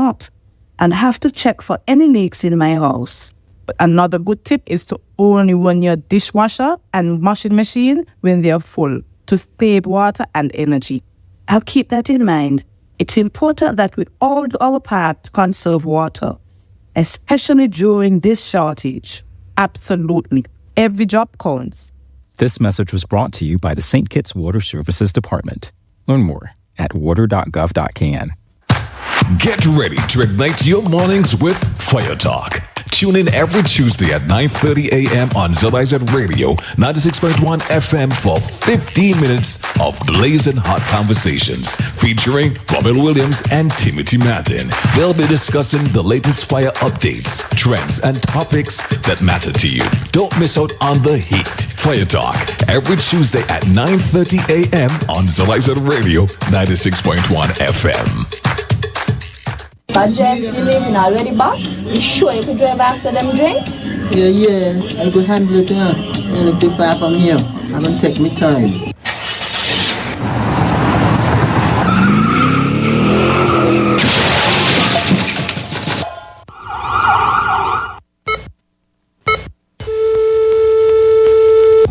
not, and have to check for any leaks in my house. But another good tip is to only run your dishwasher and washing machine when they are full to save water and energy. I'll keep that in mind. It's important that we all do our part to conserve water, especially during this shortage. Absolutely. Every drop counts. This message was brought to you by the St. Kitts Water Services Department. Learn more at water.gov.kn. Get ready to ignite your mornings with Fire Talk. Tune in every Tuesday at 9:30 a.m. on ZIZ Radio 96.1 FM for 15 minutes of blazing hot conversations featuring Robin Williams and Timothy Martin. They'll be discussing the latest fire updates, trends, and topics that matter to you. Don't miss out on the heat. Fire Talk every Tuesday at 9:30 a.m. on ZIZ Radio 96.1 FM. But Jeff, you leaving already, boss? You sure you could drive after them drinks? Yeah, I could handle it, And if too far from here, I'm gonna take me time.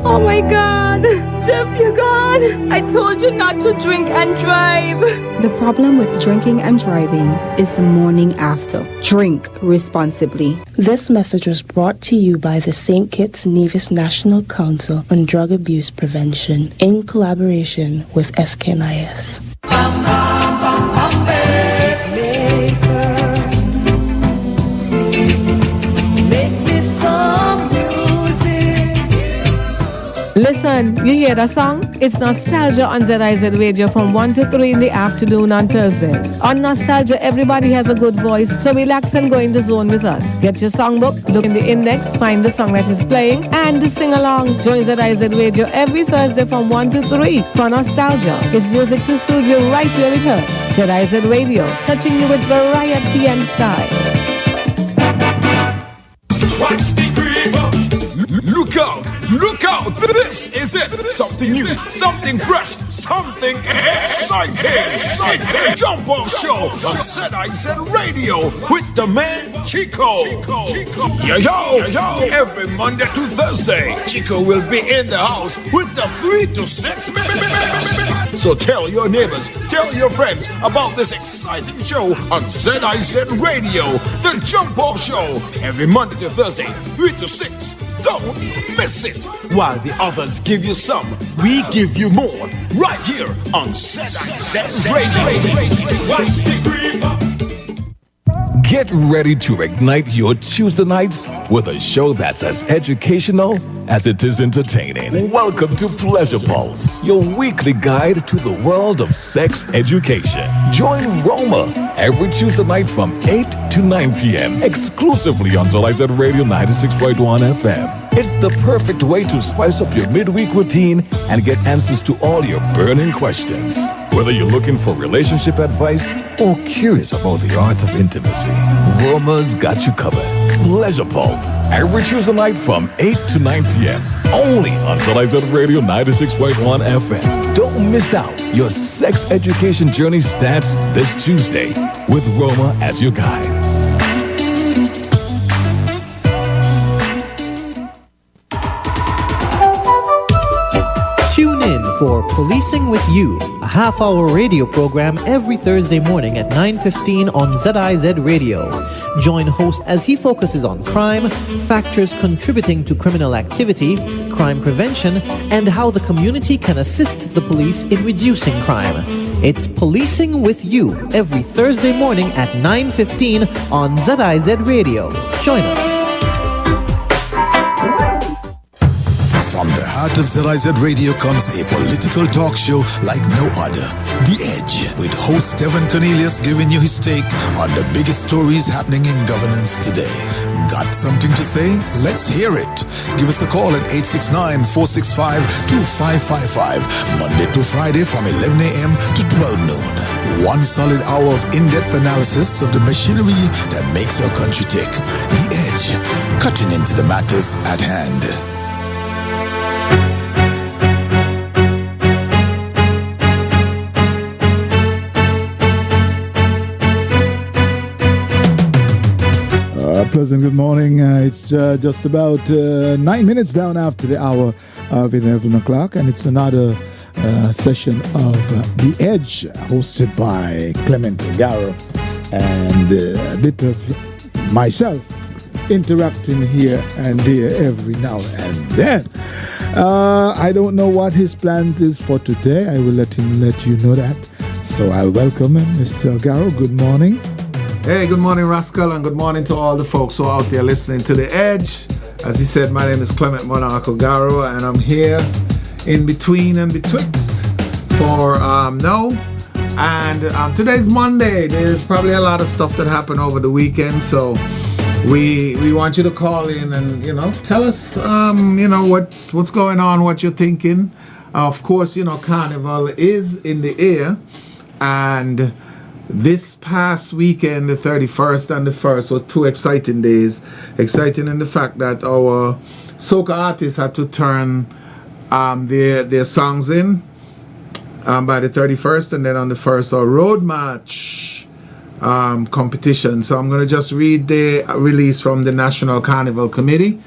Oh my God! Jeff, you're gone! I told you not to drink and drive! The problem with drinking and driving is the morning after. Drink responsibly. This message was brought to you by the St. Kitts Nevis National Council on Drug Abuse Prevention in collaboration with SKNIS. Listen, you hear the song? It's Nostalgia on ZIZ Radio from 1 to 3 in the afternoon on Thursdays. On Nostalgia, everybody has a good voice, so relax and go in the zone with us. Get your songbook, look in the index, find the song that is playing, and sing along. Join ZIZ Radio every Thursday from 1 to 3 for Nostalgia. It's music to soothe you right where it hurts. ZIZ Radio, touching you with variety and style. Watch the creeper. Look out! Look out! This is it! Something new, something fresh, something exciting! Jump off show on ZIZ Radio with the man Chico. Yo! Every Monday to Thursday, Chico will be in the house with the 3 to 6 minutes. So tell your neighbors, tell your friends about this exciting show on ZIZ Radio, the Jump Off Show. Every Monday to Thursday, 3 to 6. Don't miss it. While the others give you some, we give you more. Right here on ZIZ Radio. Get ready to ignite your Tuesday nights with a show that's as educational as it is entertaining. Welcome to Pleasure Pulse, your weekly guide to the world of sex education. Join Roma every Tuesday night from 8 to 9 p.m. exclusively on ZIZ Radio 96.1 FM. It's the perfect way to spice up your midweek routine and get answers to all your burning questions. Whether you're looking for relationship advice or curious about the art of intimacy, Roma's got you covered. Pleasure Pulse, every Tuesday night from 8 to 9 p.m. only on ZIZ Radio 96.1 FM. Don't miss out. Your sex education journey starts this Tuesday with Roma as your guide. Tune in for Policing with You, a half-hour radio program every Thursday morning at 9:15 on ZIZ Radio. Join host as he focuses on crime, factors contributing to criminal activity, crime prevention, and how the community can assist the police in reducing crime. It's Policing with You every Thursday morning at 9:15 on ZIZ Radio. Join us. From the heart of ZIZ Radio comes a political talk show like no other. The Edge, with host Stephen Cornelius giving you his take on the biggest stories happening in governance today. Got something to say? Let's hear it. Give us a call at 869-465-2555, Monday to Friday from 11 a.m. to 12 noon. One solid hour of in-depth analysis of the machinery that makes our country tick. The Edge, cutting into the matters at hand. pleasant good morning. It's just about 9 minutes down after the hour of 11 o'clock, and it's another session of The Edge, hosted by Clement Monarch, and a bit of myself interacting here and there every now and then. I don't know what his plans is for today. I will let you know that. So I'll welcome him. Mr. Garrow, good morning. Hey, good morning, Rascal, and good morning to all the folks who are out there listening to The Edge. As he said, my name is Clement Monarch Garrow, and I'm here in between and betwixt for now. And today's Monday. There's probably a lot of stuff that happened over the weekend, so we want you to call in and, tell us, what's going on, what you're thinking. Of course, Carnival is in the air, and this past weekend, the 31st and the 1st, was two exciting days. Exciting in the fact that our soca artists had to turn their songs in by the 31st, and then on the 1st, our road march competition. So I'm going to just read the release from the National Carnival Committee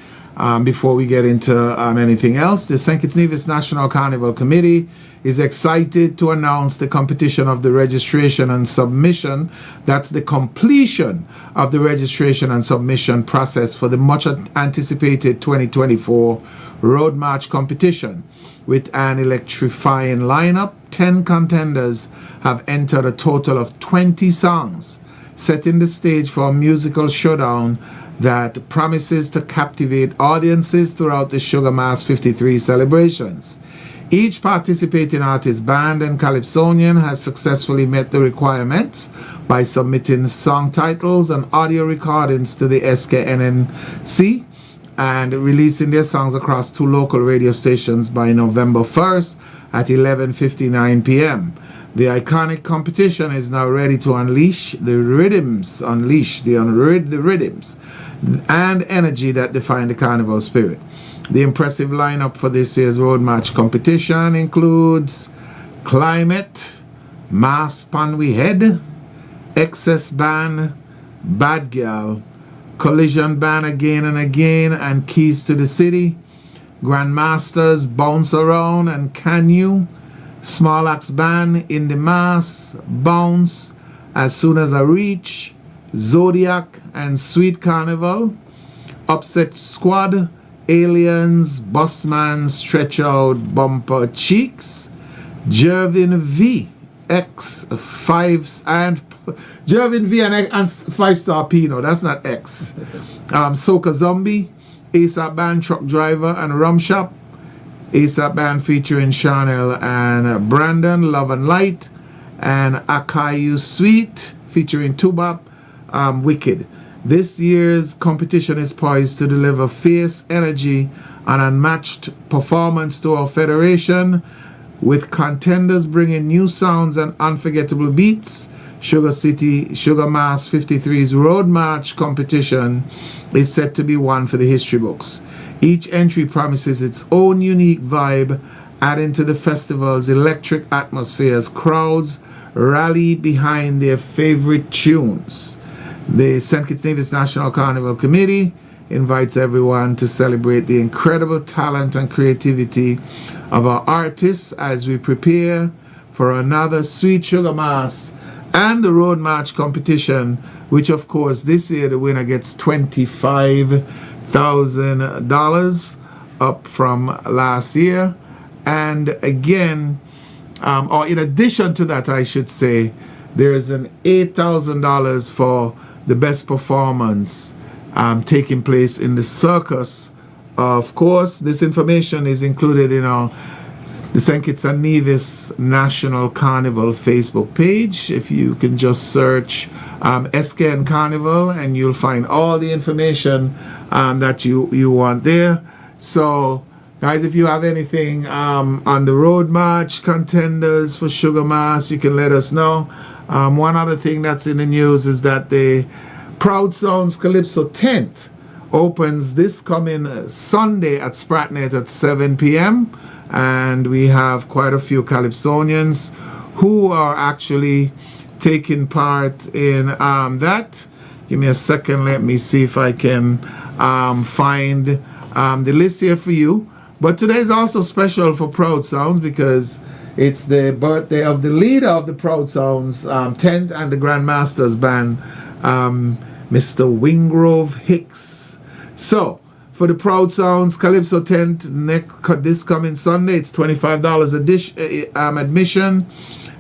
before we get into anything else. The St. Kitts Nevis National Carnival Committee is excited to announce the competition of the registration and submission. That's the completion of the registration and submission process for the much anticipated 2024 Road March competition. With an electrifying lineup, 10 contenders have entered a total of 20 songs, setting the stage for a musical showdown that promises to captivate audiences throughout the Sugar Mass 53 celebrations. Each participating artist, band, and Calypsonian has successfully met the requirements by submitting song titles and audio recordings to the SKNNC and releasing their songs across 2 local radio stations by November 1st at 11:59 p.m. The iconic competition is now ready to unleash the rhythms and energy that define the carnival spirit. The impressive lineup for this year's Road March competition includes Climate, Mass Pan We Head, Excess Band, Bad Girl, Collision Band Again and Again, and Keys to the City, Grandmasters, Bounce Around and Can You, Small Axe Band, In the Mass, Bounce, As Soon as I Reach, Zodiac and Sweet Carnival, Upset Squad, Aliens, Busman, Stretch Out, Bumper Cheeks, Jervin V, X, 5, and Jervin V and 5-Star Pino, that's not X. Soca Zombie, ASAP Band, Truck Driver, and Rum Shop, ASAP Band featuring Chanel and Brandon, Love and Light, and Akayu Sweet featuring Tubap, Wicked. This year's competition is poised to deliver fierce energy and unmatched performance to our federation, with contenders bringing new sounds and unforgettable beats. Sugar Mass 53's Road March competition is set to be one for the history books. Each entry promises its own unique vibe, adding to the festival's electric atmosphere as crowds rally behind their favorite tunes. The St. Kitts Nevis National Carnival Committee invites everyone to celebrate the incredible talent and creativity of our artists as we prepare for another Sweet Sugar Mass and the Road March competition, which of course this year the winner gets $25,000 up from last year. And again, or in addition to that, I should say, there's an $8,000 for the best performance taking place in the circus. Of course, this information is included in the St. Kitts and Nevis National Carnival Facebook page. If you can just search SKN Carnival, and you'll find all the information that you want there. So, guys, if you have anything on the Road March contenders for Sugar Mass, you can let us know. One other thing that's in the news is that the Proud Sounds Calypso tent opens this coming Sunday at Spratnet at 7 p.m. And we have quite a few Calypsonians who are actually taking part in that. Give me a second. Let me see if I can find the list here for you. But today is also special for Proud Sounds because it's the birthday of the leader of the Proud Sounds 10th and the Grandmasters band, Mr. Wingrove Hicks. So, for the Proud Sounds Calypso 10th this coming Sunday, it's $25 admission.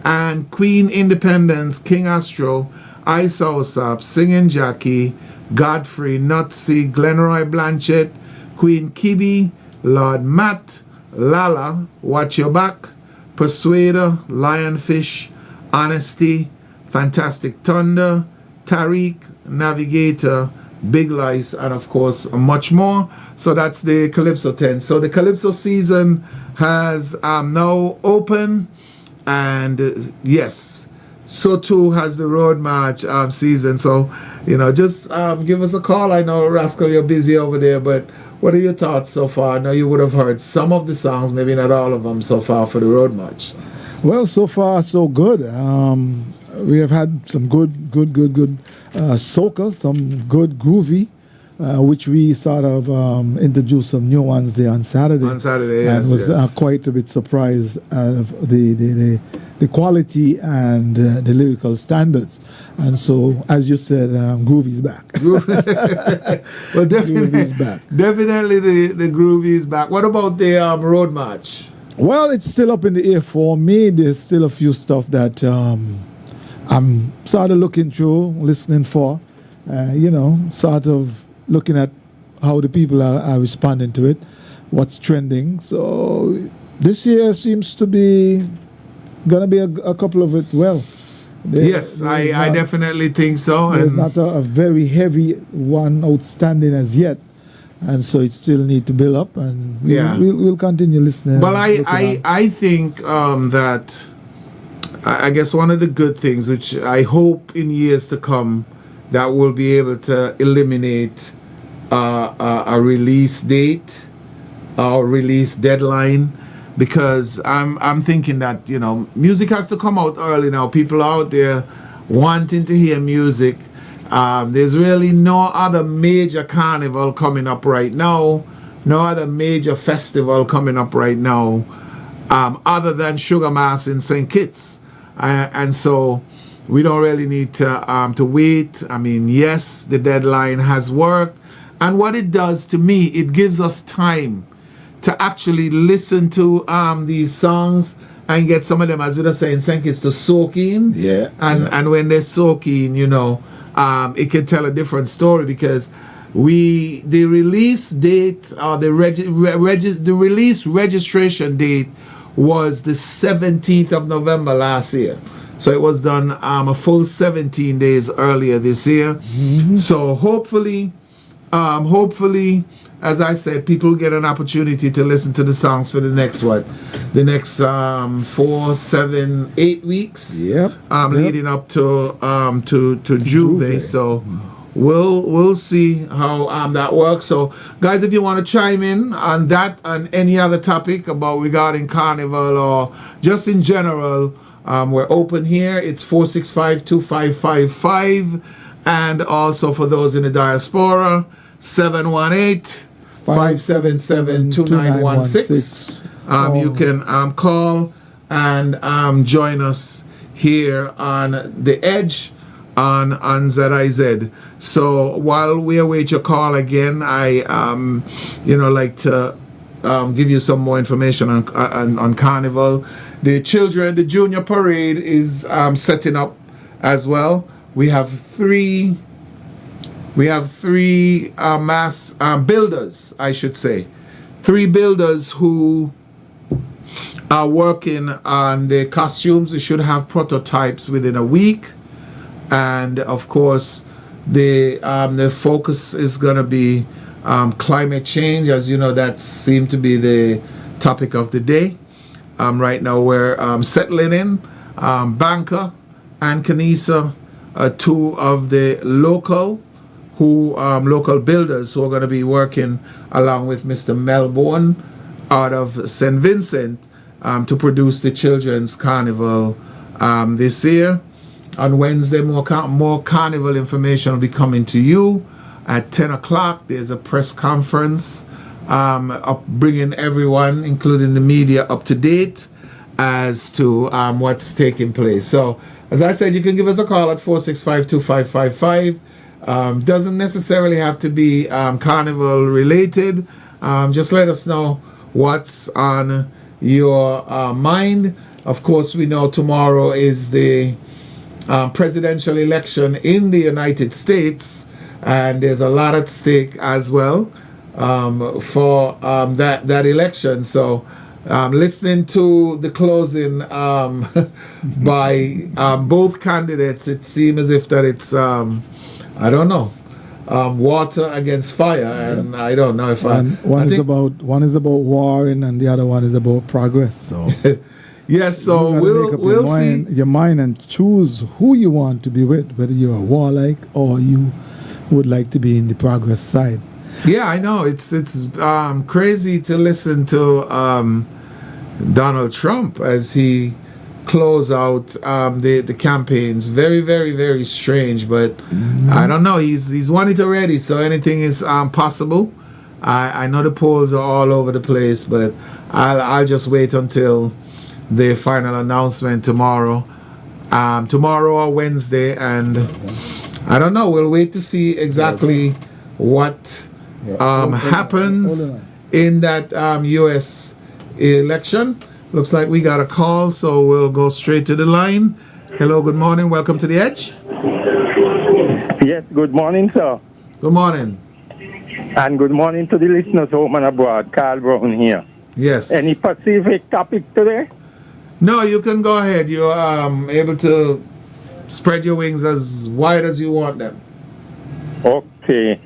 And Queen Independence, King Astro, Ice Osap, Singing Jackie, Godfrey, Nutsy, Glenroy Blanchett, Queen Kibi, Lord Matt, Lala, Watch Your Back, Persuader, Lionfish, Honesty, Fantastic Thunder, Tariq, Navigator, Big Lice, and of course much more. So that's the Calypso 10. So the Calypso season has now opened, and yes, so too has the Road March season. So, just give us a call. I know, Rascal, you're busy over there, but what are your thoughts so far? I know you would have heard some of the songs, maybe not all of them so far for the Road March. Well, so far so good. We have had some good soca, some good groovy, which we sort of introduced some new ones there on Saturday. On Saturday, yes. And was quite a bit surprised of the quality and the lyrical standards. And so, as you said, groovy's back. Well, definitely, groovy's back. Definitely the groovy's back. What about the Road March? Well, it's still up in the air for me. There's still a few stuff that I'm sort of looking through, listening for, sort of looking at how the people are responding to it, what's trending. So this year seems to be going to be a couple of it. Well, yes, I definitely think so. There's not a very heavy one outstanding as yet. And so it still need to build up, and we'll continue listening. Well, I think that I guess one of the good things, which I hope in years to come, that we'll be able to eliminate a release date or release deadline, because I'm thinking that music has to come out early now. People out there wanting to hear music. There's really no other major carnival coming up right now, no other major festival coming up right now, other than Sugar Mass in St. Kitts, and so we don't really need to wait. I mean, yes, the deadline has worked, and what it does to me, it gives us time to actually listen to these songs and get some of them, as we were saying, St. Kitts, to soak in. And when they soak in, it can tell a different story, because the release date or the release registration date was the 17th of November last year. So it was done a full 17 days earlier this year. Mm-hmm. So hopefully, as I said, people get an opportunity to listen to the songs for the next 4, 7, 8 weeks. Leading up to Juve. So we'll see how that works. So guys, if you want to chime in on that and any other topic regarding Carnival or just in general, we're open here. It's 465-2555, and also for those in the diaspora, 718-577-2916. You can call and join us here on The Edge on ZIZ. So while we await your call again, I like to give you some more information on Carnival. The junior parade is setting up as well. We have three mass builders, I should say. 3 builders who are working on the costumes. We should have prototypes within a week. And of course, the focus is going to be climate change. As you know, that seems to be the topic of the day. Right now we're settling in. Banker and Kanisa, 2 of the local builders who are going to be working along with Mr. Melbourne out of St. Vincent to produce the Children's Carnival this year. On Wednesday, more Carnival information will be coming to you. At 10 o'clock, there's a press conference bringing everyone, including the media, up to date as to what's taking place. So, as I said, you can give us a call at 465-2555. Doesn't necessarily have to be Carnival related. Just let us know what's on your mind. Of course, we know tomorrow is the presidential election in the United States, and there's a lot at stake as well for that election. So listening to the closing by both candidates, it seems as if that it's I don't know, water against fire, and I don't know if one is about war and the other one is about progress. So yes, so we'll see your mind and choose who you want to be with, whether you're a warlike or you would like to be in the progress side. Yeah, I know it's crazy to listen to Donald Trump as he close out the campaigns. Very, very, very strange, but I don't know. He's won it already, so anything is possible. I know the polls are all over the place, but I'll just wait until the final announcement tomorrow or Wednesday, and I don't know. We'll wait to see exactly what happens in that U.S. election. Looks like we got a call, so we'll go straight to the line. Hello, good morning. Welcome to the Edge. Yes, good morning, sir. Good morning. And good morning to the listeners home and abroad. Carl Brown here. Yes. Any specific topic today? No, you can go ahead. You're able to spread your wings as wide as you want them. Okay.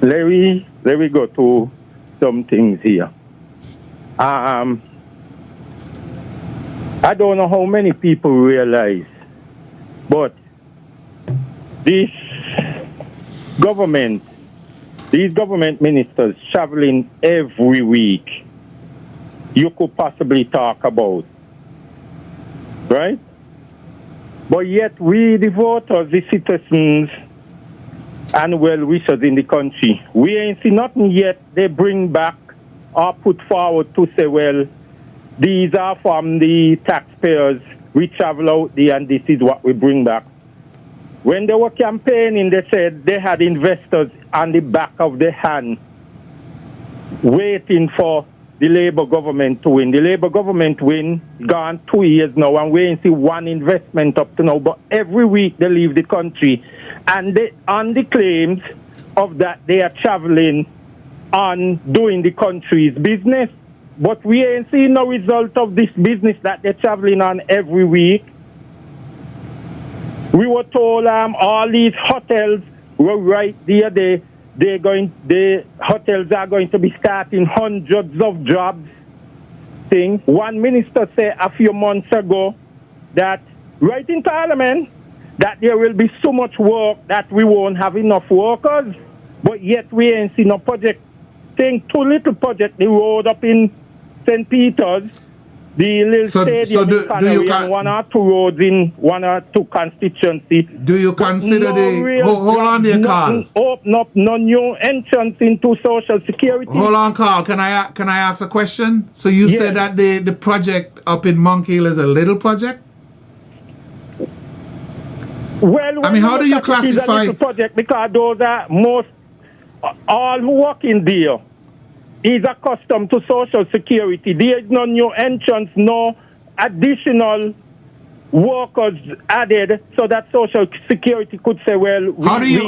Let me go to some things here. I don't know how many people realize, but these government ministers traveling every week, you could possibly talk about, right? But yet we, the voters, the citizens, and well-wishers in the country, we ain't seen nothing yet they bring back or put forward to say, well, these are from the taxpayers, we travel out there and this is what we bring back. When they were campaigning, they said they had investors on the back of the hand waiting for the Labour government to win. The Labour government win, gone 2 years now, and we ain't see one investment up to now. But every week they leave the country, and they, on the claims of that they are traveling on doing the country's business. But we ain't seen no result of this business that they're traveling on every week. We were told all these hotels were right there. The hotels are going to be starting hundreds of jobs. One minister said a few months ago that right in Parliament that there will be so much work that we won't have enough workers. But yet we ain't seen no project. Two little projects, the road up in St. Peter's, the little stadium in Canary, and 1 or 2 roads in 1 or 2 constituencies. Do you consider hold on there, Carl. Open up no new entrance into Social Security. Hold on, Carl. Can I ask a question? So you said that the project up in Monkey Hill is a little project? Well, I mean, how do you classify a little project? Because those are all who work in there is accustomed to Social Security. There is no new entrance, no additional workers added, so that Social Security could say, well, how do you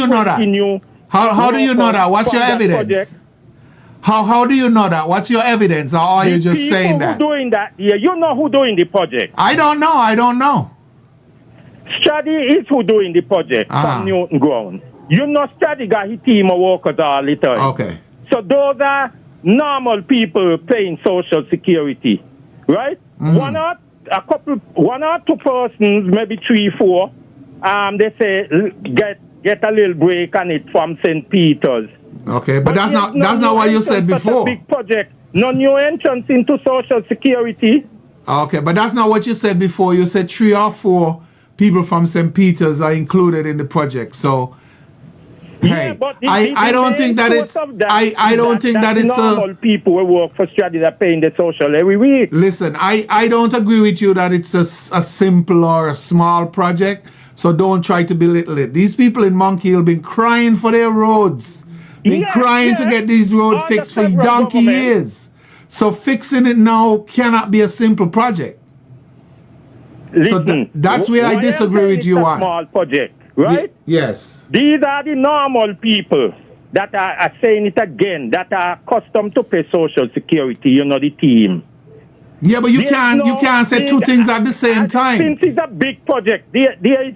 know that? How do you know that? What's your evidence? How do you know that? What's your evidence? Or are you just saying that? Who doing that? Yeah, you know who doing the project. I don't know. Study is who doing the project from Newton Ground. You know Study got his team of workers all the time. Okay. So those are normal people paying Social Security, right? Mm-hmm. 1 or 2 persons, maybe 3, 4, they say get a little break on it from St. Peter's. Okay, but that's not what you said before. Such a big project No new entrance into Social Security. Okay, but that's not what you said before. You said 3 or 4 people from St. Peter's are included in the project. So, Yeah, hey, but I don't think that it's I don't think that it's normal people who work for strategy that paying the social every week. Listen, I don't agree with you that it's a simple or a small project. So don't try to belittle it. These people in Monkey Hill been crying for their roads. Been crying to get these roads fixed for donkey years. So fixing it now cannot be a simple project. Listen, so that's where I disagree with you on. Small project, right? Yes. These are the normal people that are saying it again, that are accustomed to pay Social Security, you know, the team. Yeah, but you can't say two things at the same time. Since it's a big project, there is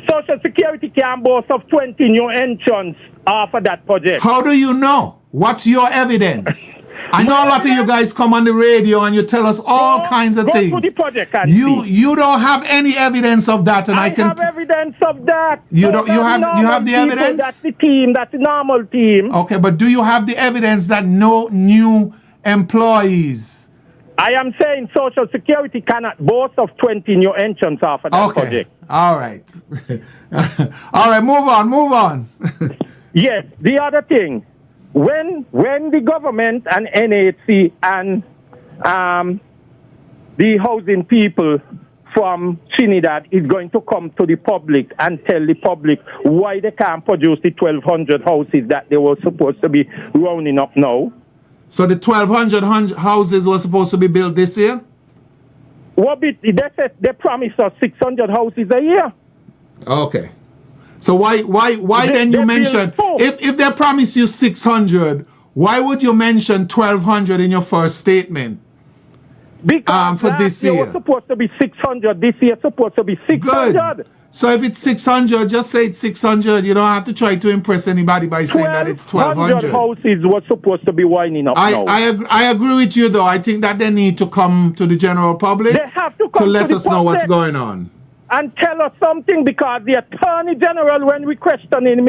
Social Security can boast of 20 new entrants off of that project. How do you know? What's your evidence? I know a lot of you guys come on the radio and you tell us all kinds of things. Go to the project and you don't have any evidence of that, and I can have evidence of that. You have the evidence? That's the team. That's the normal team. Okay, but do you have the evidence that no new employees? I am saying Social Security cannot boast of 20 new entrants off of that project. All right. All right, move on. Yes, the other thing, when the government and NHC and the housing people from Trinidad is going to come to the public and tell the public why they can't produce the 1,200 houses that they were supposed to be rounding up now. So the 1,200 houses were supposed to be built this year? They promised us 600 houses a year. Okay. So why then you mention, if they promise you 600, why would you mention 1,200 in your first statement? Because for this year was supposed to be 600. This year supposed to be 600. Good. So if it's 600, just say it's 600. You don't have to try to impress anybody by saying that it's 1,200. 1,200 houses were supposed to be winding up now. I agree with you, though. I think that they need to come to the general public they have to, come let to us know what's going on. And tell us something, because the Attorney General, when we questioned him,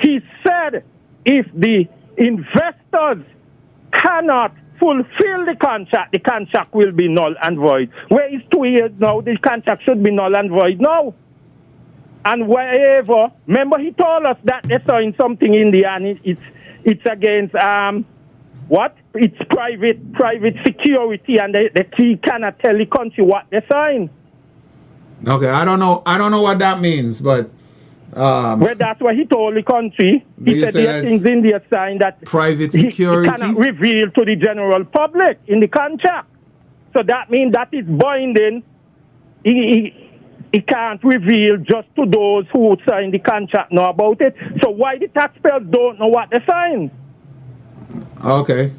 he said if the investors cannot fulfill the contract will be null and void. Where is 2 years now? The contract should be null and void now. And wherever, remember he told us that they signed something in the end. It's against what? It's private security, and they cannot tell the country what they signed. Okay, I don't know what that means, but well, that's what he told the country. He said there are things in there signed that private security he cannot reveal to the general public in the contract. So that means that is binding. He can't reveal just to those who sign the contract know about it. So why the taxpayers don't know what they signed? Okay.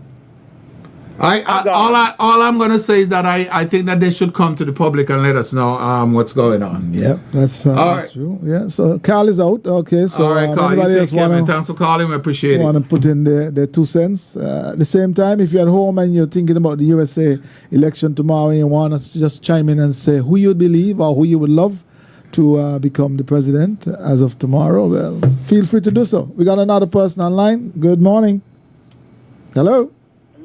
All I'm going to say is that I think that they should come to the public and let us know what's going on. Yep, that's true. Yeah, so Carl is out. Okay, so all right, Carl, anybody else thanks for calling. We appreciate it. Want to put in their 2 cents. At the same time, if you're at home and you're thinking about the USA election tomorrow and you want to just chime in and say who you believe or who you would love to become the president as of tomorrow, well, feel free to do so. We got another person online. Good morning. Hello.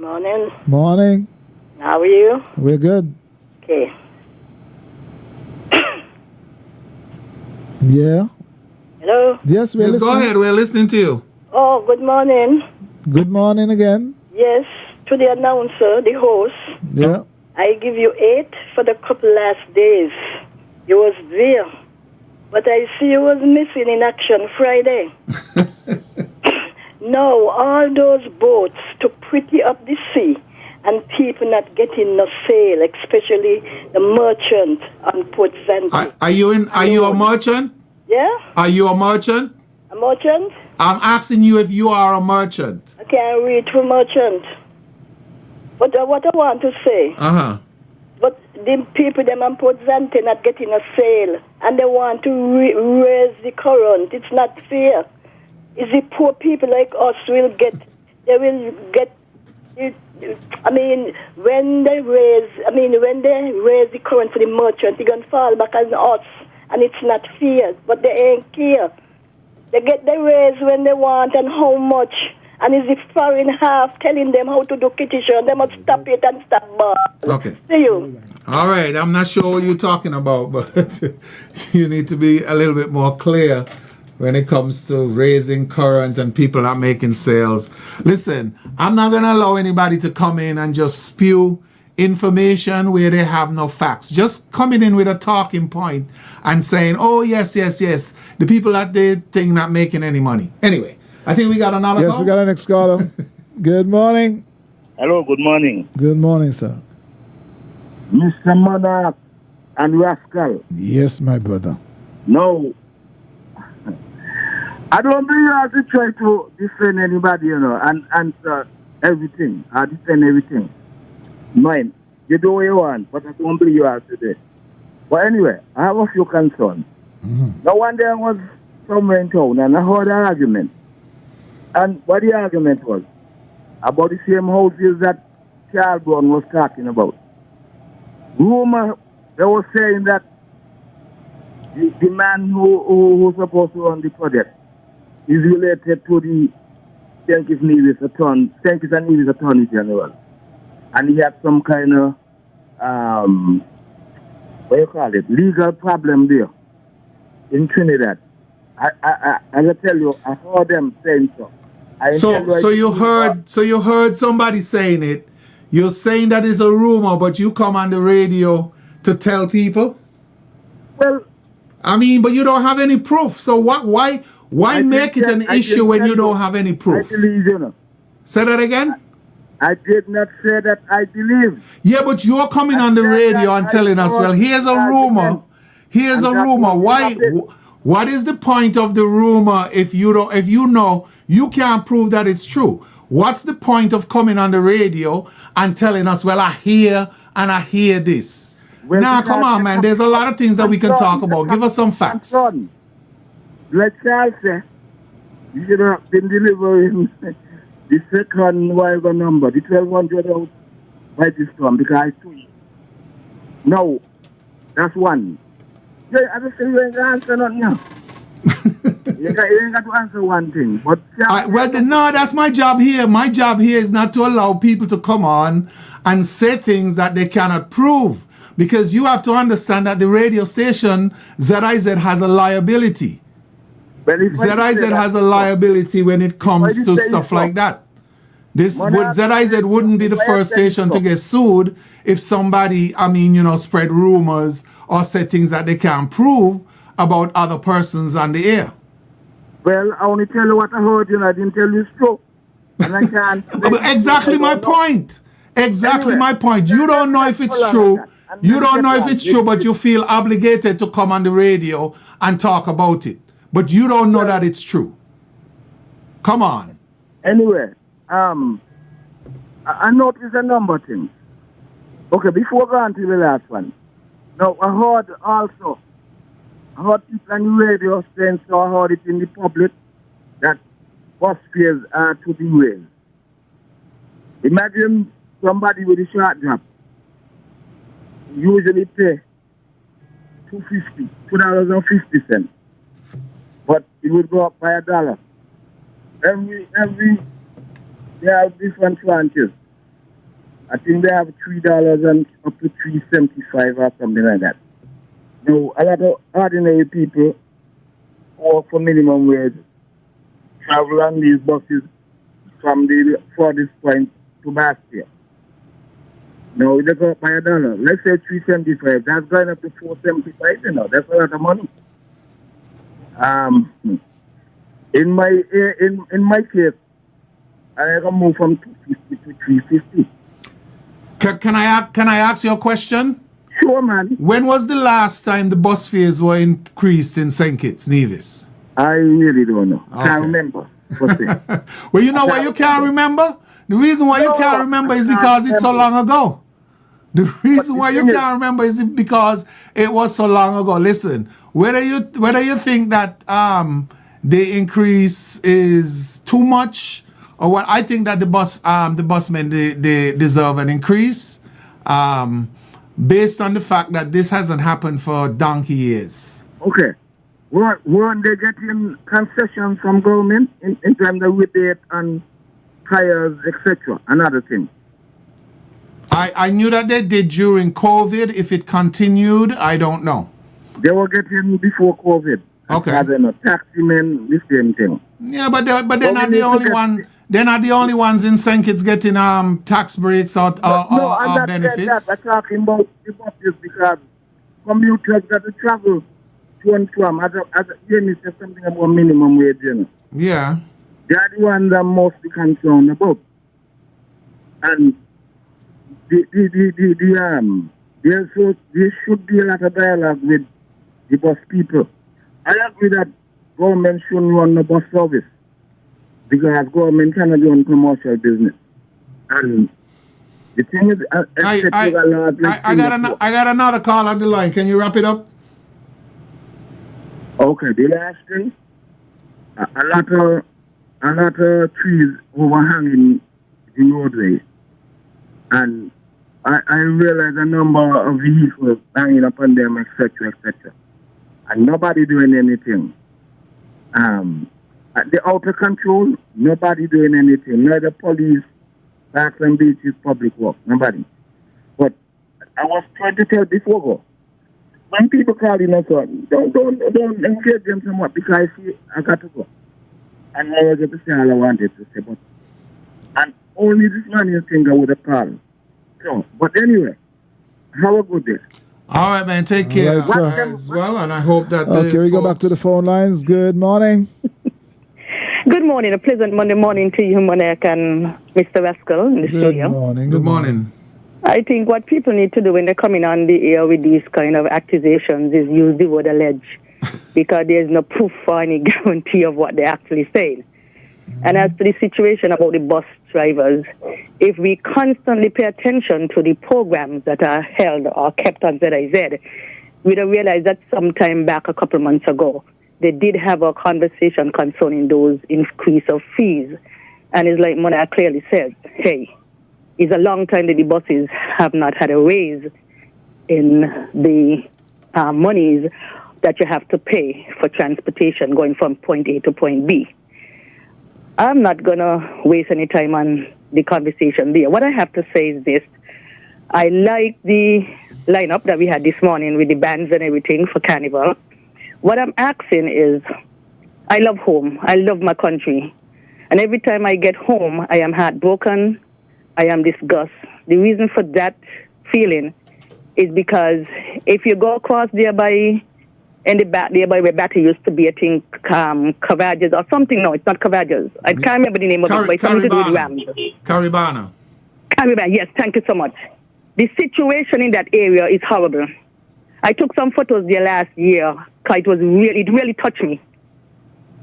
Morning. Morning. How are you? We're good. Okay. Yeah. Hello? Yes, we're listening. Go ahead. We're listening to you. Oh, good morning. Good morning again. Yes, to the announcer, the host. Yeah. I give you 8 for the couple last days. You was there. But I see you was missing in action Friday. No, all those boats to pretty up the sea and people not getting no sail, especially the merchant on Port Zante. Are you a merchant? Yeah? Are you a merchant? A merchant? I'm asking you if you are a merchant. I can't read for merchant. But what I want to say. But the people them on Port Zante not getting a sail and they want to raise the current. It's not fair. Is it poor people like us will get I mean, when they raise the current for the merchant, they're going to fall back on us, and it's not fair, but they ain't care. They get the raise when they want and how much, and is the foreign half telling them how to do kitchen. They must stop it and stop ball. Okay. See you. All right. I'm not sure what you're talking about, but you need to be a little bit more clear when it comes to raising current and people not making sales. Listen, I'm not going to allow anybody to come in and just spew information where they have no facts. Just coming in with a talking point and saying, oh, yes, the people that did thing not making any money. Anyway, I think we got another Yes, call. we got our next caller. Good morning. Hello, good morning. Good morning, sir. Mr. Monarch and Rascal. Yes, my brother. No. I don't believe you have to try to defend anybody, and answer everything. I defend everything. Mine. You do what you want, but I don't believe you have to do it. But anyway, I have a few concerns. Now, one day I was somewhere in town and I heard an argument. And what the argument was about the same houses that Charles Brown was talking about. Rumor, they were saying that the man who was supposed to run the project is related to the St. Kitts and Nevis Attorney General. And he had some kind of, legal problem there in Trinidad. I tell you, I heard them saying so. So you heard somebody saying it. You're saying that it's a rumor, but you come on the radio to tell people? Well, I mean, but you don't have any proof. So why make it an issue when you don't have any proof? I believe, Say that again? I did not say that I believe. Yeah, but you're coming on the radio and telling us, well, here's a rumor. Here's a rumor. Why? What is the point of the rumor if you know you can't prove that it's true? What's the point of coming on the radio and telling us, well, I hear this? Now, come on, man. There's a lot of things that we can talk about. Give us some facts. Like Charles said, you should have been delivering the second wire number, the 1200 out by this time, because I told you. No, that's one. Yeah, I just say you ain't going to answer nothing now. you ain't got to answer one thing. But no, that's my job here. My job here is not to allow people to come on and say things that they cannot prove. Because you have to understand that the radio station, ZIZ, has a liability. ZIZ has a liability when it comes to stuff like that. ZIZ wouldn't be the first station to get sued if somebody, spread rumors or said things that they can't prove about other persons on the air. Well, I only tell you what I heard, I didn't tell you it's true. And I can't. Exactly my point. Exactly my point. You don't know if it's true. You don't know if it's true, but you feel obligated to come on the radio and talk about it. But you don't know that it's true. Come on. Anyway, I noticed a number of things. Okay, before going to the last one. Now, I heard people on the radio saying, so I heard it in the public, that bus fares are to be raised. Imagine somebody with a short job usually pay $2.50. But it would go up by $1. Every they have different tranches. I think they have $3 and up to $3.75 or something like that. Now, a lot of ordinary people who work for minimum wage travel on these buses from the furthest point to Bastia. Now, they go up by $1. Let's say $3.75. That's going up to $4.75. That's a lot of money. In my case, I can move from $2.50 to $3.50. Can I ask you a question? Sure, man. When was the last time the bus fares were increased in St. Kitts, Nevis? I really don't know. I can't remember. Well, you know why you can't remember? The reason why you can't remember is because it's so long ago. The reason why you can't remember is because it was so long ago. Listen, whether you think that the increase is too much or what, I think that the busmen they deserve an increase based on the fact that this hasn't happened for donkey years. Okay. Weren't they getting concessions from government in terms of rebate and tires, etc. Another thing. I knew that they did during COVID. If it continued, I don't know. They were getting before COVID. Okay. As in a taxi men, the same thing. Yeah, but they're not the only one. They're not the only ones in St. Kitts getting tax breaks or benefits. I'm talking about the buses because commuters got to travel to and from. As you said something about minimum wage. You know. Yeah. They are the ones I'm mostly concerned about. And there should be a lot of dialogue with the bus people. I agree that government shouldn't run the bus service because government cannot run commercial business. And the thing is, I got another call on the line. Can you wrap it up? Okay, the last thing, a lot of trees overhanging the roadway, and I realize a number of vehicles hanging upon them, etc., etc., and nobody doing anything. At the outer control, nobody doing anything. Neither police, parks and beaches, public work, nobody. But I was trying to tell before, when people call in and so don't engage them somewhat because I got to go. And I was going to say all I wanted to say, but and only this man you think I would have called. So, but anyway, have a good day. All right, man. Take care as well, and I hope that. Okay, we go back to the phone lines. Good morning. Good morning. A pleasant Monday morning to you, Monarch and Mr. Rascal in the studio. Good morning. I think what people need to do when they're coming on the air with these kind of accusations is use the word allege, because there's no proof or any guarantee of what they're actually saying. And as to the situation about the bus drivers, if we constantly pay attention to the programs that are held or kept on ZIZ, we'd have realized that sometime back a couple months ago, they did have a conversation concerning those increase of fees. And it's like Monarch clearly says, hey, it's a long time that the buses have not had a raise in the monies that you have to pay for transportation going from point A to point B. I'm not going to waste any time on the conversation there. What I have to say is this. I like the lineup that we had this morning with the bands and everything for Carnival. What I'm asking is, I love home. I love my country. And every time I get home, I am heartbroken. I am disgusted. The reason for that feeling is because if you go across there by in the back there by where Batty used to be, I think, Cavages or something. No, it's not Cavages. I can't remember the name of it, but it's something to do with Rams. Caribana, yes, thank you so much. The situation in that area is horrible. I took some photos there last year because it really touched me.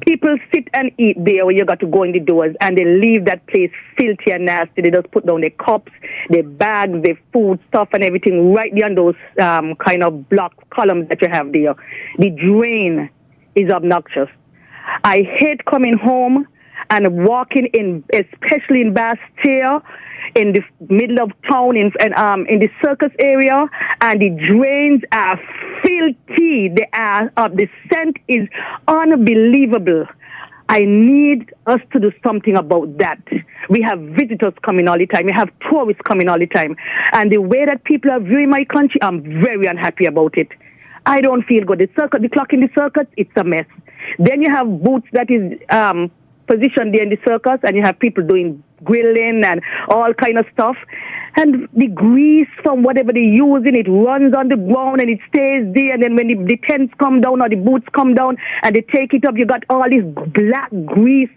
People sit and eat there where you got to go in the doors, and they leave that place filthy and nasty. They just put down their cups, their bags, their food, stuff and everything right there on those kind of block columns that you have there. The drain is obnoxious. I hate coming home and walking in, especially in Bastille, in the middle of town, in the circus area, and the drains are filthy. The scent is unbelievable. I need us to do something about that. We have visitors coming all the time. We have tourists coming all the time. And the way that people are viewing my country, I'm very unhappy about it. I don't feel good. The clock in the circus, it's a mess. Then you have booths that is positioned there in the circus, and you have people doing grilling and all kind of stuff. And the grease from whatever they're using, it runs on the ground and it stays there. And then when the tents come down or the boots come down and they take it up, you got all this black grease.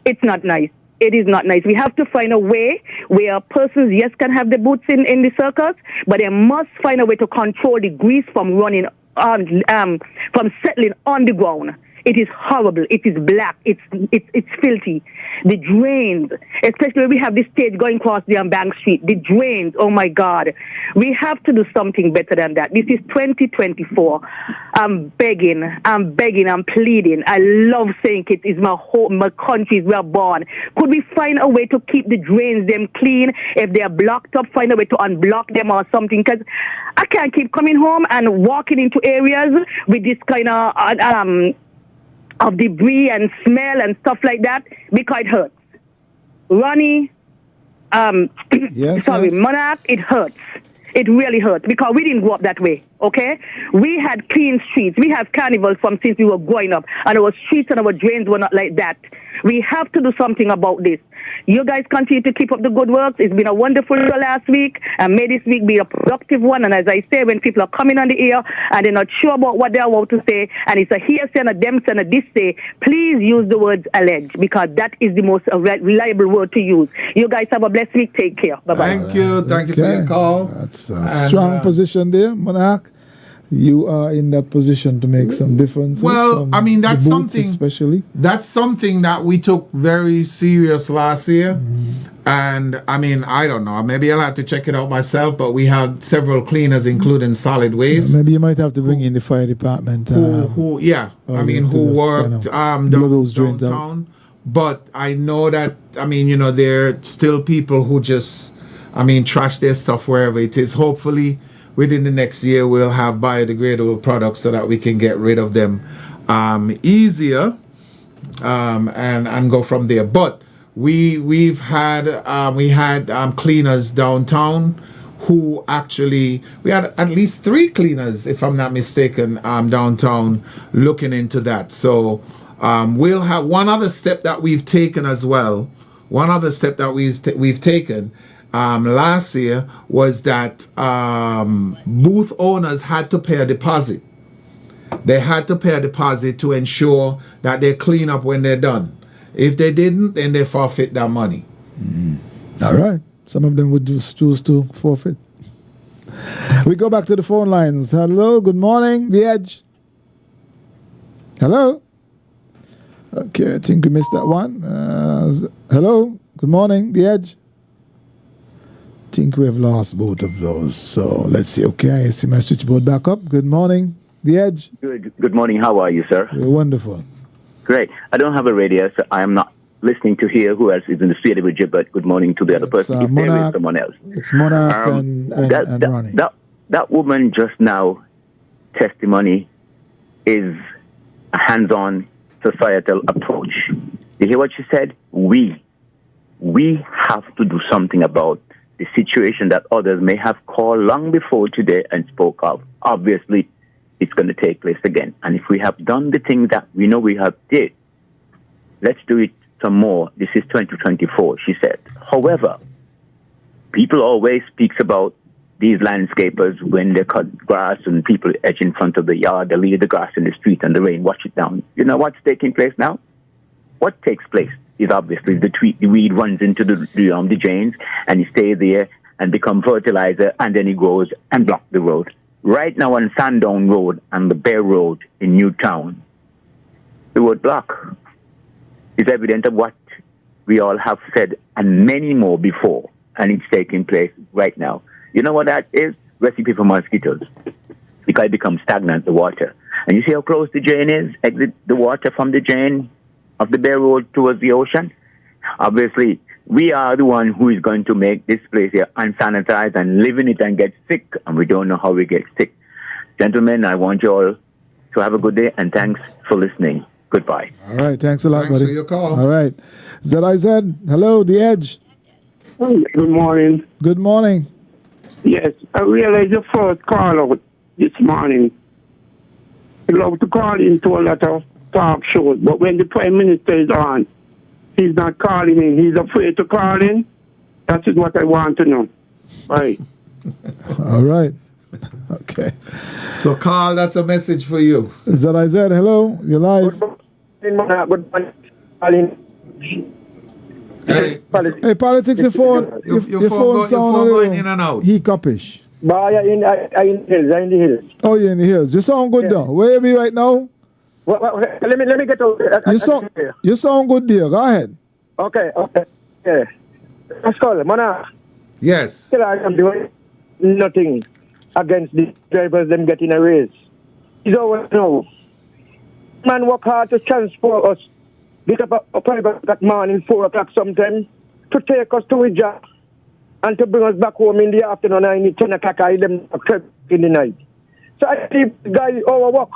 It's not nice. It is not nice. We have to find a way where persons, yes, can have the boots in the circus, but they must find a way to control the grease from running on, from settling on the ground. It is horrible. It is black. It's filthy. The drains, especially when we have this stage going across the Bank Street, the drains, oh my God. We have to do something better than that. This is 2024. I'm begging, I'm pleading. I love St. Kitts. It's my home, my country is where I'm born. Could we find a way to keep the drains them clean? If they are blocked up, find a way to unblock them or something. Because I can't keep coming home and walking into areas with this kind of debris and smell and stuff like that, because it hurts. Ronnie, Monarch, it hurts. It really hurts because we didn't grow up that way, okay? We had clean streets. We have Carnival from since we were growing up, and our streets and our drains were not like that. We have to do something about this. You guys continue to keep up the good work. It's been a wonderful show last week, and may this week be a productive one. And as I say, when people are coming on the air and they're not sure about what they're about to say, and it's a hearsay and a them and a this say, please use the words alleged, because that is the most reliable word to use. You guys have a blessed week. Take care. Bye-bye. Thank you for your call. That's a strong position there, Monarch. You are in that position to make some difference. Well, I mean, that's something. Especially that's something that we took very serious last year, and I mean, I don't know. Maybe I'll have to check it out myself. But we had several cleaners, including solid waste. Maybe you might have to bring in the fire department. Who worked downtown. But I know that, I mean, you know, there are still people who just, I mean, trash their stuff wherever it is. Hopefully, within the next year, we'll have biodegradable products so that we can get rid of them easier and go from there. But we had cleaners downtown who actually, we had at least 3 cleaners, if I'm not mistaken, downtown looking into that. So we'll have one other step that we've taken as well. One other step that we've taken last year was that booth owners had to pay a deposit. They had to pay a deposit to ensure that they clean up when they're done. If they didn't, then they forfeit that money. All right. Some of them would just choose to forfeit. We go back to the phone lines. Hello, good morning, The Edge. Hello. Okay, I think we missed that one. Hello, good morning, The Edge. I think we have lost both of those. So let's see. Okay, I see my switchboard back up. Good morning, The Edge. Good morning. How are you, sir? We're wonderful. Great. I don't have a radio, so I am not listening to hear who else is in the studio with you, but good morning to the other person if there is someone else. It's Monarch and Ronnie. That woman just now testimony is a hands-on societal approach. You hear what she said? We have to do something about the situation that others may have called long before today and spoke of. Obviously, it's going to take place again. And if we have done the thing that we know we have did, let's do it some more. This is 2024, she said. However, people always speaks about these landscapers when they cut grass and people edge in front of the yard, they leave the grass in the street and the rain wash it down. You know what's taking place now? What takes place is obviously the weed runs into the drains and it stays there and become fertilizer, and then it goes and blocks the road. Right now on Sandown Road and the Bear Road in Newtown, the road block is evident of what we all have said and many more before, and it's taking place right now. You know what that is? Recipe for mosquitoes. Because it becomes stagnant, the water. And you see how close the drain is? Exit the water from the drain of the Bear Road towards the ocean. Obviously, we are the one who is going to make this place here unsanitized and live in it and get sick, and we don't know how we get sick. Gentlemen, I want you all to have a good day, and thanks for listening. Goodbye. All right, thanks a lot, Thanks buddy. for your call. All right. ZIZ, hello, The Edge. Good morning. Good morning. Yes, I realized your first call out this morning. You love to call into a lot of talk shows, but when the Prime Minister is on, he's not calling in. He's afraid to call in. That is what I want to know. Right. All right. Okay. So, Carl, that's a message for you. ZIZ, hello, you're live. Good morning. Hey, politics, your phone, your phone sound going in and out. Hiccupish. But I'm in the hills. Oh, you're in the hills. You sound good though. Where you be right now? Let me get over. You sound good there. Go ahead. Okay. Yeah. Let's call it, Mona. Yes. Still, I am doing nothing against the drivers them getting a raise. You don't know. Man work hard to transport us. Get up at 5 o'clock morning, 4 o'clock sometime, to take us to a job and to bring us back home in the afternoon, 9, 10 o'clock, 11 o'clock in the night. So I keep guys overwork.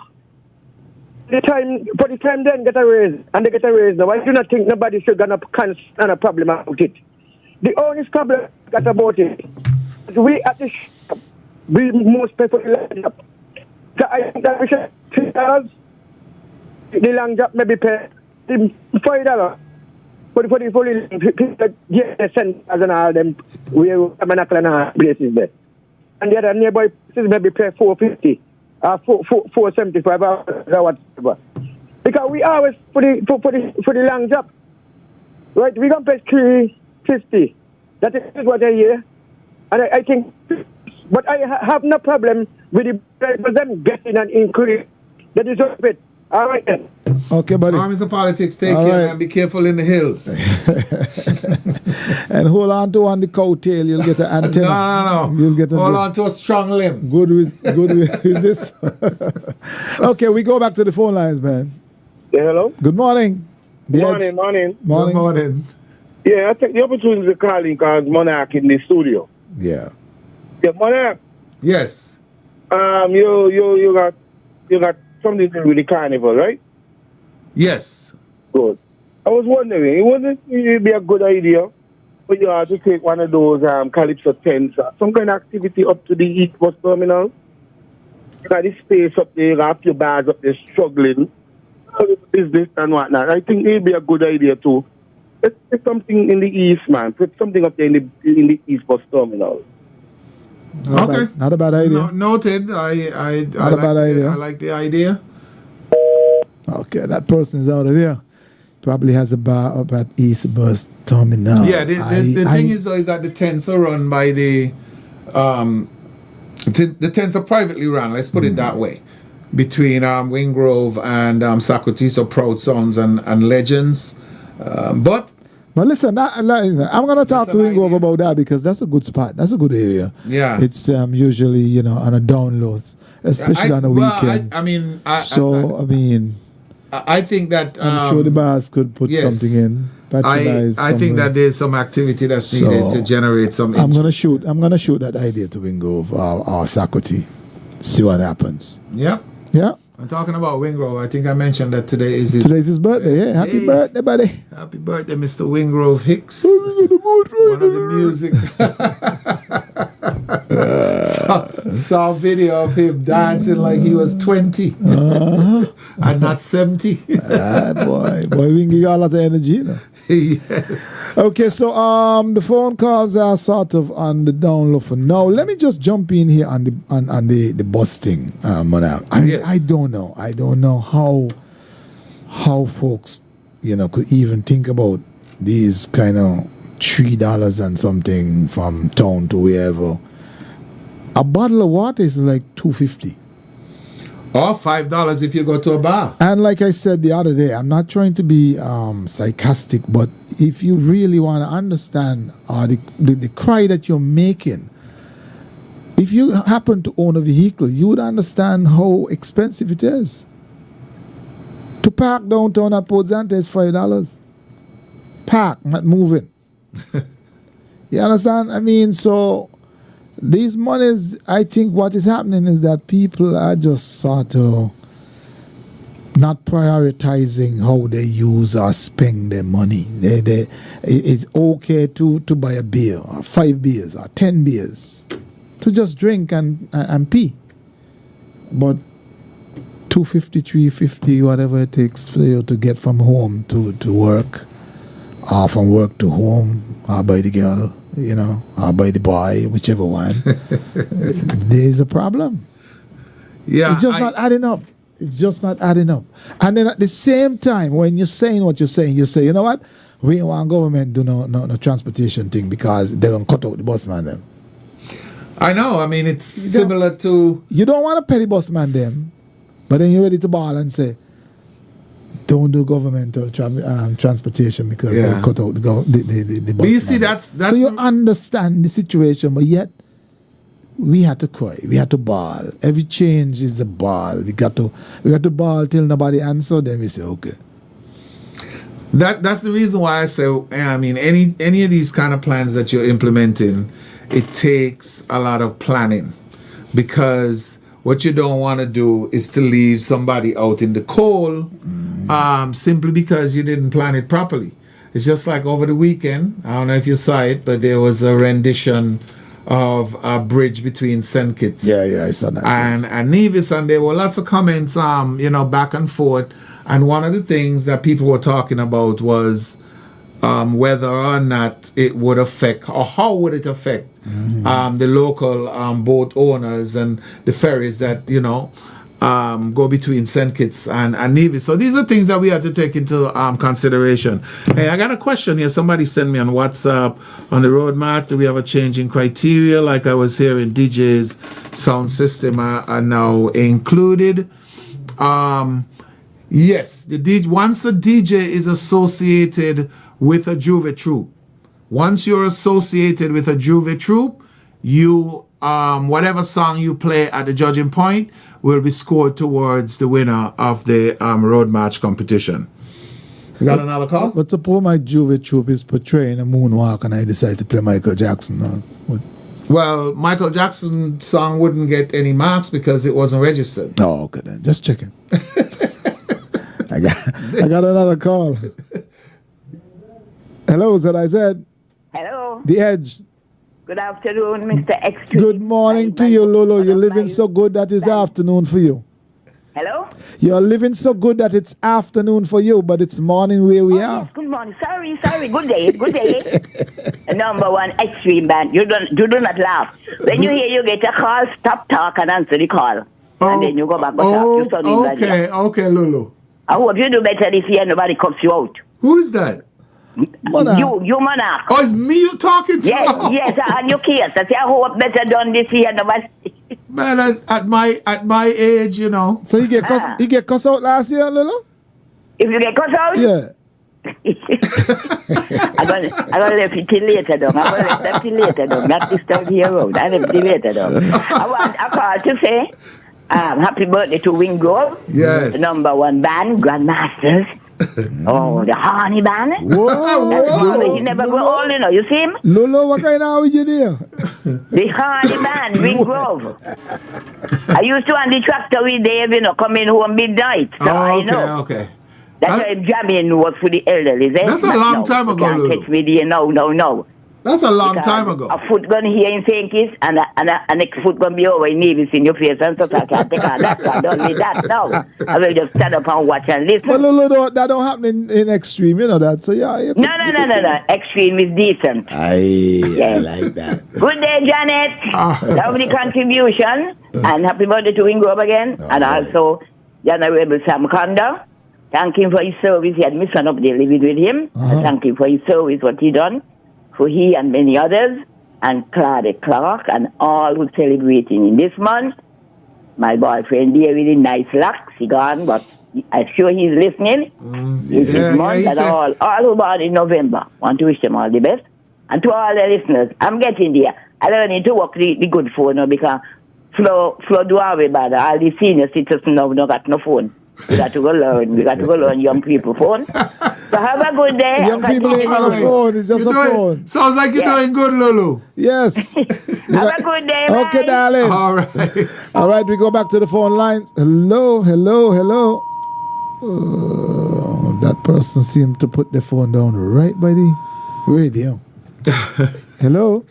for the time then get a raise, and they get a raise now. I do not think nobody should get a problem about it. The only problem got about it is we at the shop, we most people line up. So I think that we should $3. The long job maybe pay $5 for the people get the centers and all them where I'm not places there. And the other nearby places maybe pay $4.50 or $4.75 or whatever. Because we always for the long job, right? We don't pay $3.50. That is what I hear, and I think. But I have no problem with the drivers them getting an increase. That is it. All right then. Okay, buddy. Mr. Politics, take All care right. and be careful in the hills. And hold on to on the coattail, you'll get an antenna. No. You'll get hold on to a strong limb. Good with is this? Okay, we go back to the phone lines, man. Yeah, hello. Good morning. Morning. Morning. Good morning. Yeah, I take the opportunity to call in because Monarch in the studio. Yeah. Yeah, Monarch. Yes. You got something to do with the Carnival, right? Yes. Good. I was wondering, wouldn't it be a good idea for you all to take one of those Calypso tents, some kind of activity up to the East Bus Terminal? You got the space up there, you got your bars up there struggling, business and whatnot. I think it would be a good idea too. Let's put something in the East, man. Put something up there in the East Bus Terminal. Okay. Not a bad idea. Noted. I like the idea. Okay, that person is out of there. Probably has a bar up at East Bus Terminal. Yeah, the thing is that the tents are run by the tents are privately run. Let's put it that way. Between Wingrove and Socrates, so Proud Sons and Legends. But listen, I'm going to talk to Wingrove about that because that's a good spot. That's a good area. Yeah. It's usually, on a down low, especially on a weekend. I think that I'm sure the bars could put something in. I think that there's some activity that's needed to generate some. I'm gonna shoot that idea to Wingrove or Socrates. See what happens. Yeah. Yeah. I'm talking about Wingrove. I think I mentioned that today's his birthday. Yeah, happy birthday, buddy. Happy birthday, Mr. Wingrove Hicks. One of the music. saw a video of him dancing like he was 20 and not 70. Boy, Wingy got a lot of energy. Yes. Okay, so the phone calls are sort of on the down low for now. Let me just jump in here on the busting, Monarch. I don't know how folks could even think about these kind of $3 and something from town to wherever. A bottle of water is like $2.50. Or $5 if you go to a bar. And like I said the other day, I'm not trying to be sarcastic, but if you really want to understand the cry that you're making, if you happen to own a vehicle, you would understand how expensive it is. To park downtown at Port Zante is $5. Park, not moving. You understand? So these monies, I think what is happening is that people are just sort of not prioritizing how they use or spend their money. It's okay to buy a beer or 5 beers or 10 beers to just drink and pee. But $2.50, $3.50, whatever it takes for you to get from home to work, or from work to home, or by the girl, or by the boy, whichever one, there's a problem. Yeah, it's just not adding up. It's just not adding up. And then at the same time, when you're saying what you're saying, you say, you know what? We don't want government do no transportation thing because they're going to cut out the busman them. I know. It's similar to... You don't want to pay the busman them, but then you're ready to ball and say, don't do governmental transportation because they cut out the busman. But you see, that's so you understand the situation, but yet we had to cry. We had to bawl. Every change is a bawl. We got to bawl till nobody answer. Then we say, okay. That's the reason why I say, any of these kind of plans that you're implementing, it takes a lot of planning, because what you don't want to do is to leave somebody out in the cold simply because you didn't plan it properly. It's just like over the weekend, I don't know if you saw it, but there was a rendition of a bridge between St. Kitts. Yeah, I saw that. And Nevis, and there were lots of comments, back and forth. And one of the things that people were talking about was whether or not it would affect, or how would it affect the local boat owners and the ferries that, go between St. Kitts and Nevis. So these are things that we have to take into consideration. Hey, I got a question here. Somebody sent me on WhatsApp. On the road march, do we have a change in criteria? Like I was hearing, DJ's sound system are now included. Yes, once a DJ is associated with a Juve troupe, once you're associated with a Juve troupe, you whatever song you play at the judging point will be scored towards the winner of the road march competition. You got another call? But suppose my Juve troupe is portraying a moonwalk and I decide to play Michael Jackson. Well, Michael Jackson's song wouldn't get any marks because it wasn't registered. Oh, okay then. Just checking. I got another call. Hello, ZIZ. Hello. The Edge. Good afternoon, Mr. Extreme. Good morning to you, Lolo. You're living so good that it's afternoon for you. Hello? You're living so good that it's afternoon for you, but it's morning where we are. Yes, good morning. Sorry. Good day. Number one Extreme band. You do not laugh. When you hear you get a call, stop talk and answer the call. And then you go back and talk. Okay, Lulu. I hope you do better this year. Nobody cuts you out. Who is that? Monarch. You Monarch. Oh, it's me you talking to? Yes, and your kids. I say, I hope better done this year. Nobody. Man, at my age, So you get cussed out last year, Lulu? If you get cussed out? Yeah. I'm gonna leave it till later, though. Not this time here road. I leave it till later, though. I call to say, happy birthday to Wing Grove. Yes. The number one band, Grandmasters. Oh, the Honey Band. Whoa. He never go old, you see him? Lolo, what kind of are you there? The Honey Band, Wing Grove. I used to on the tractor with Dave, coming home midnight. So I know. Okay. That's why jamming was for the elderly. That's a long time ago, Lulu. Can't catch me no. That's a long time ago. A foot gun here in St. Kitts and a foot gun be over in Nevis in your face and so I can't take on that. I don't need that now. I will just stand up and watch and listen. But Lolo, that don't happen in Extreme, you know that. So yeah. No. Extreme is decent. I like that. Good day, Janet. Lovely contribution. And happy birthday to Ingrove again. And also, the Honorable Sam Conda. Thank him for his service. He had my son up there living with him. And thank him for his service, what he done. For he and many others, and Claudia Clark, and all who celebrating in this month. My boyfriend there with a nice locks, he gone, but I'm sure he's listening. It's his month, and all who born in November. Want to wish them all the best. And to all the listeners, I'm getting there. I don't need to work the good phone now because Flo do have it bad. All the senior citizens now don't got no phone. We got to go learn young people phone. So have a good day. Young people ain't got a phone. It's just a phone. Sounds like you're doing good, Lulu. Yes. Have a good day. Okay, darling. All right. All right, we go back to the phone lines. Hello. That person seemed to put the phone down right by the radio. Hello.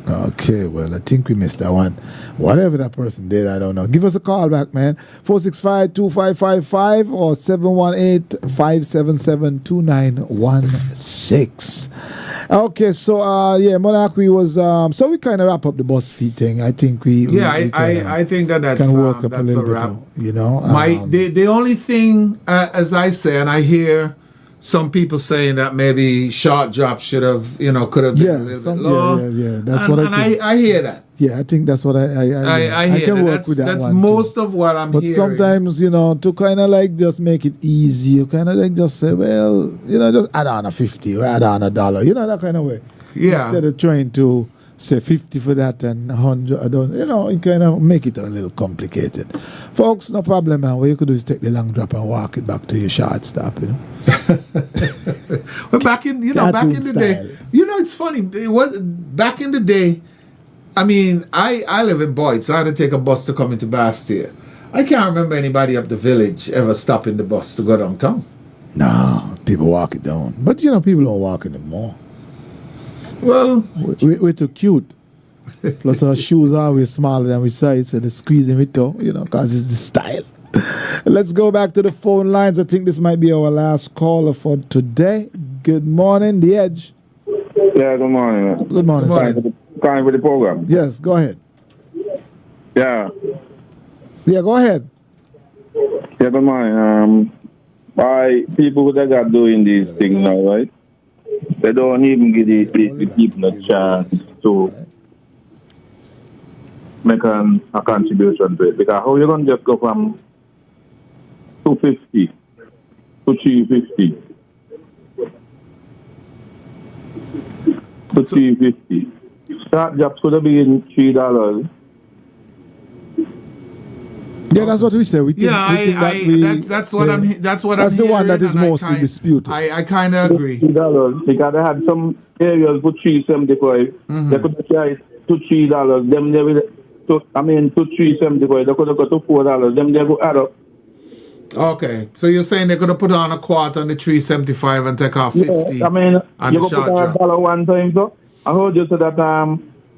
Okay, well, I think we missed that one. Whatever that person did, I don't know. Give us a call back, man. 465-2555 or 718-577-2916. Okay, so, Monarch, we was, so we kind of wrap up the BuzzFeed thing. I think I think that's can work up that's a little bit, wrap. The only thing, as I say, and I hear some people saying that maybe short drop should have, could have been a little bit lower. Yeah. That's what I think. I hear that. Yeah, I think that's what I can work with that. That's one most too. of what I'm but hearing. But sometimes, to kind of like just make it easy, you kind of like just say, well, just add on a 50 or add on $1, that kind of way. Yeah. Instead of trying to say 50 for that and 100, I don't, you kind of make it a little complicated. Folks, no problem, man. What you could do is take the long drop and walk it back to your short stop, Well, back in the day, it's funny. It was back in the day. I mean, I live in Boyd, so I had to take a bus to come into Bastille. I can't remember anybody up the village ever stopping the bus to go downtown. No, people walk it down. But, you know, people don't walk it anymore. Well, we're too cute. Plus, our shoes are always smaller than we size, so they're squeezing it too, you know, because it's the style. Let's go back to the phone lines. I think this might be our last caller for today. Good morning, The Edge. Yeah, good morning. Good morning, sir. Carnival the program. Yes, go ahead. Yeah. Yeah, go ahead. Yeah, good morning. By people that are doing these things now, right? They don't even give the people a chance to make a contribution to it. Because how you going to just go from 250 to 350 to 350? Start jobs could have been $3. Yeah, that's what we say. We think, that's what I'm hearing. That's the one that is mostly disputed. I kind of agree. $3 because they had some areas for $3.75. They could have tried to $3. Them they will. To 3.75. They could have got to $4. Them they go add up. Okay, so you're saying they could have put on a quarter on the 3.75 and take off 50. Yeah, I mean, you the could put on $1 one time, so I heard you say that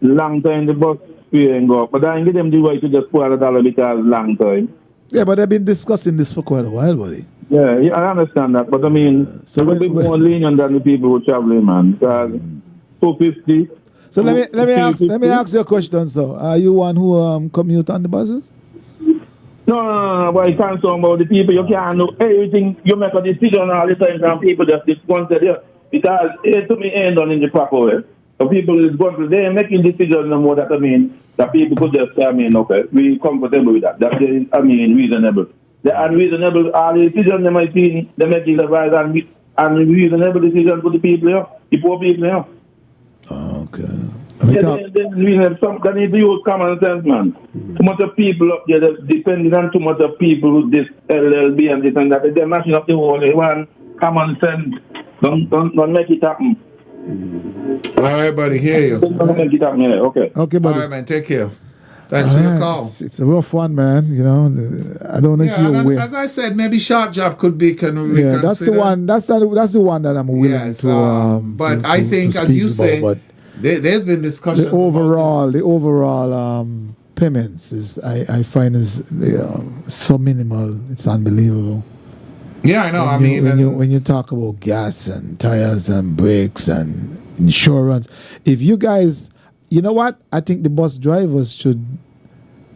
long time the bus fee ain't go up, but I ain't give them the right to just put $1 because long time. Yeah, but they've been discussing this for quite a while, buddy. Yeah, I understand that, but I mean, so we're a bit more lenient than the people who traveling, man. Because 250. So let me ask you a question, sir. Are you one who commute on the buses? No, but you can't talk about the people. You can't know everything. You make a decision all the time, and people just disappointed you because it to me ain't done in the proper way. So people is going to they're making decisions no more that that people could just say, okay, we comfortable with that. That is, reasonable. The unreasonable all the decisions they might be they make is a right and unreasonable decision for the people here, the poor people here. Okay. They need to use common sense, man. Too much of people up there, depending on too much of people with this LLB and this and that. They're mashing up the whole one. Common sense. Don't make it happen. All right, buddy. Hear you. Don't make it happen. Yeah, okay. Okay, buddy. All right, man. Take care. Thanks for your call. It's a rough one, man. You know, I don't know if you're aware. As I said, maybe short job could be Yeah, that's the one. That's the one that I'm willing to. But I think, as you say, there's been discussion. The overall payments is I find is so minimal. It's unbelievable. Yeah, I know. When you talk about gas and tires and brakes and insurance, if you guys, you know what? I think the bus drivers should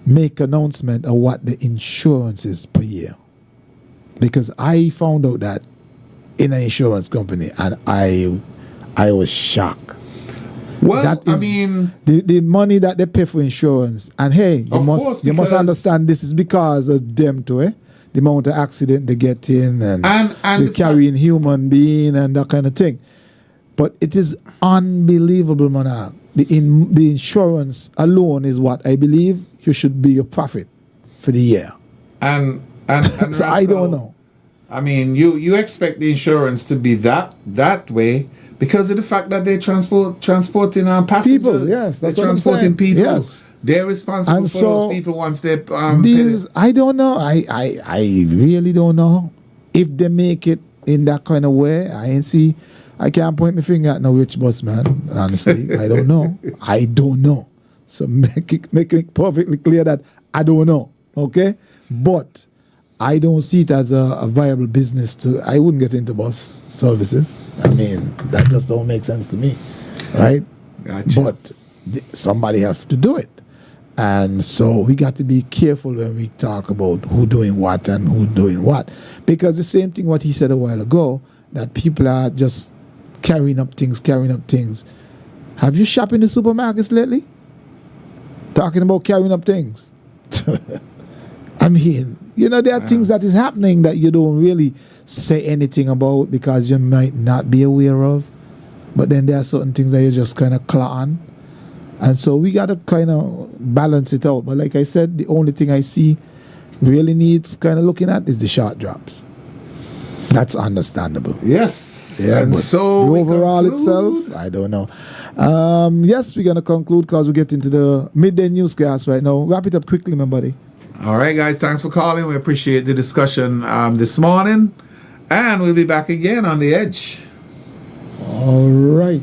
make announcement of what the insurance is per year, because I found out that in an insurance company and I was shocked. Well, that is the money that they pay for insurance, and hey, you must understand this is because of them too, the amount of accident they get in and they carrying human being and that kind of thing. But it is unbelievable, Monarch. The insurance alone is what I believe you should be your profit for the year. And so I don't know. I mean, you expect the insurance to be that way because of the fact that they transporting passengers. People, yes, they're transporting people. Yes. They're responsible for those people once they I don't know. I really don't know if they make it in that kind of way. I can't point my finger at no rich bus man. Honestly, I don't know. I don't know. So make it perfectly clear that I don't know. Okay, but I don't see it as a viable business. I wouldn't get into bus services. I mean, that just don't make sense to me, right? Gotcha. But somebody has to do it. And so we got to be careful when we talk about who doing what and who doing what. Because the same thing what he said a while ago, that people are just carrying up things. Have you shopped in the supermarkets lately? Talking about carrying up things. I mean, there are things that is happening that you don't really say anything about because you might not be aware of. But then there are certain things that you just kind of claw on. And so we got to kind of balance it out. But like I said, the only thing I see really needs kind of looking at is the short drops. That's understandable. Yes. Yeah, and but so the overall itself, I don't know. Yes, we're going to conclude because we get into the midday newscast right now. Wrap it up quickly, my buddy. All right, guys. Thanks for calling. We appreciate the discussion this morning. And we'll be back again on The Edge. All right.